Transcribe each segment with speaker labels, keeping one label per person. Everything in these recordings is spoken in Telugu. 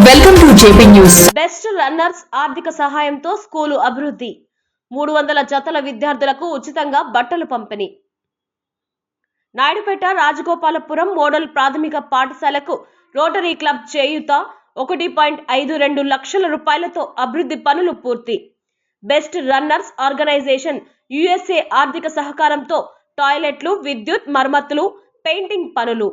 Speaker 1: Welcome to JP news.
Speaker 2: Best runners ఆర్థిక సహాయంతో స్కూలు అభివృద్ధి. 300 జతల విద్యార్థులకు ఉచితంగా బట్టలు పంపిణీ. నాయుడుపేట రాజగోపాలపురం మోడల్ ప్రాథమిక పాఠశాలకు రోటరీ క్లబ్ చేయూత 1.52 లక్షల రూపాయలతో అభివృద్ధి పనులు పూర్తి. బెస్ట్ రన్నర్స్ ఆర్గనైజేషన్ USA ఆర్థిక సహకారంతో టాయిలెట్లు, విద్యుత్ మరమ్మతులు, పెయింటింగ్ పనులు.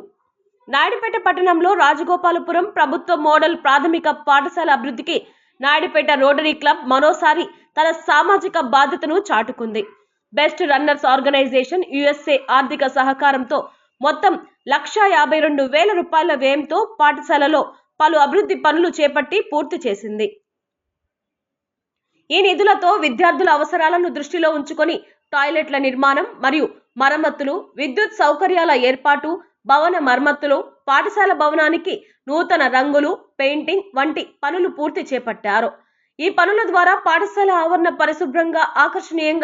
Speaker 2: నాయుడుపేట పట్టణంలో రాజగోపాలపురం ప్రభుత్వ మోడల్ ప్రాథమిక పాఠశాల అభివృద్ధికి నాయుడుపేట రోటరీ క్లబ్ మరోసారి తన సామాజిక బాధ్యతను చాటుకుంది. బెస్ట్ రన్నర్స్ ఆర్గనైజేషన్ USA ఆర్థిక సహకారంతో మొత్తం 1,52,000 రూపాయల వ్యయంతో పాఠశాలలో పలు అభివృద్ధి పనులు చేపట్టి పూర్తి చేసింది. ఈ నిధులతో విద్యార్థుల అవసరాలను దృష్టిలో ఉంచుకొని టాయిలెట్ల నిర్మాణం మరియు మరమ్మతులు, విద్యుత్ సౌకర్యాల ఏర్పాటు, భవన మరమ్మతులు, పాఠశాల భవనానికి నూతన రంగులు, పెయింటింగ్ వంటి పనులు పూర్తి చేపట్టారు. ఈ పనుల ద్వారా పాఠశాల ఆవరణ పరిశుభ్రంగా ఆకర్షణీయంగా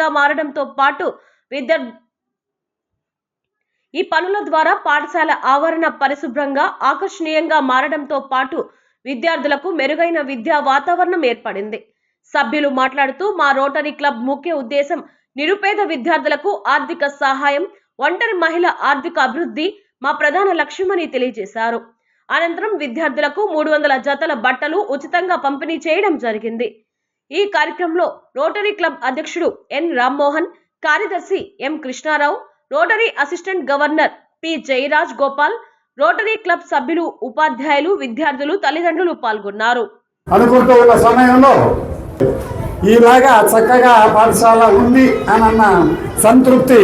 Speaker 2: మారడంతో పాటు విద్యార్థులకు మెరుగైన విద్యా వాతావరణం ఏర్పడింది. సభ్యులు మాట్లాడుతూ, మా రోటరీ క్లబ్ ముఖ్య ఉద్దేశం నిరుపేద విద్యార్థులకు ఆర్థిక సహాయం, ఒంటరి మహిళ ఆర్థిక అభివృద్ధి మా ప్రధాన లక్ష్యమని తెలియజేశారు. అనంతరం విద్యార్థులకు 300 జతల బట్టలు ఉచితంగా పంపిణీ చేయడం జరిగింది. ఈ కార్యక్రమంలో రోటరీ క్లబ్ అధ్యక్షుడు ఎన్ రామ్మోహన్, కార్యదర్శి M Krishnarao, rotary assistant governor P Jayaraj Gopal, rotary club సభ్యులు, ఉపాధ్యాయులు, విద్యార్థులు, తల్లిదండ్రులు పాల్గొన్నారు.
Speaker 3: అనుకుంటూ ఉన్న సమయంలో ఇలాగా చక్కగా పాఠశాల ఉంది అన్న సంతృప్తి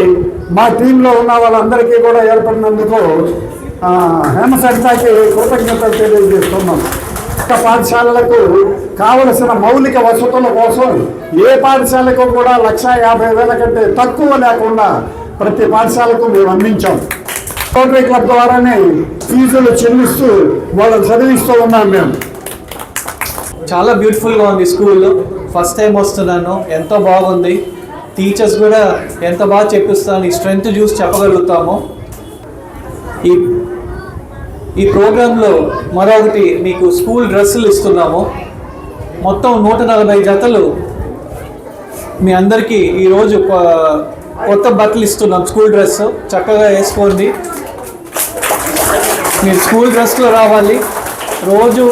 Speaker 3: మా టీంలో ఉన్న వాళ్ళందరికీ కూడా ఏర్పడినందుకు హేమసరితకి కృతజ్ఞతలు తెలియజేస్తున్నాం. పాఠశాలలకు కావలసిన మౌలిక వసతుల కోసం ఏ పాఠశాలకు కూడా 1,50,000 కంటే తక్కువ లేకుండా ప్రతి పాఠశాలకు మేము అందించాం. రోటరీ క్లబ్ ద్వారానే ఫీజులు చెల్లిస్తూ వాళ్ళని చదివిస్తూ ఉన్నాం. మేము
Speaker 4: చాలా బ్యూటిఫుల్గా ఉంది స్కూల్. ఫస్ట్ టైం వస్తున్నాను, ఎంతో బాగుంది. టీచర్స్ కూడా ఎంత బాగా చెప్పిస్తాను, ఈ స్ట్రెంగ్త్ చూసి చెప్పగలుగుతాము. ఈ ప్రోగ్రాంలో మరొకటి మీకు స్కూల్ డ్రెస్సులు ఇస్తున్నాము. మొత్తం 140 జతలు మీ అందరికీ ఈరోజు కొత్త బట్టలు ఇస్తున్నాం. స్కూల్ డ్రెస్ చక్కగా వేసుకోండి. మీరు స్కూల్ డ్రెస్లో రావాలి, రోజు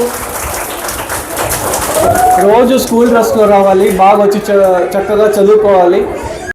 Speaker 4: స్కూల్ డ్రెస్లో రావాలి, బాగా వచ్చి చక్కగా చదువుకోవాలి.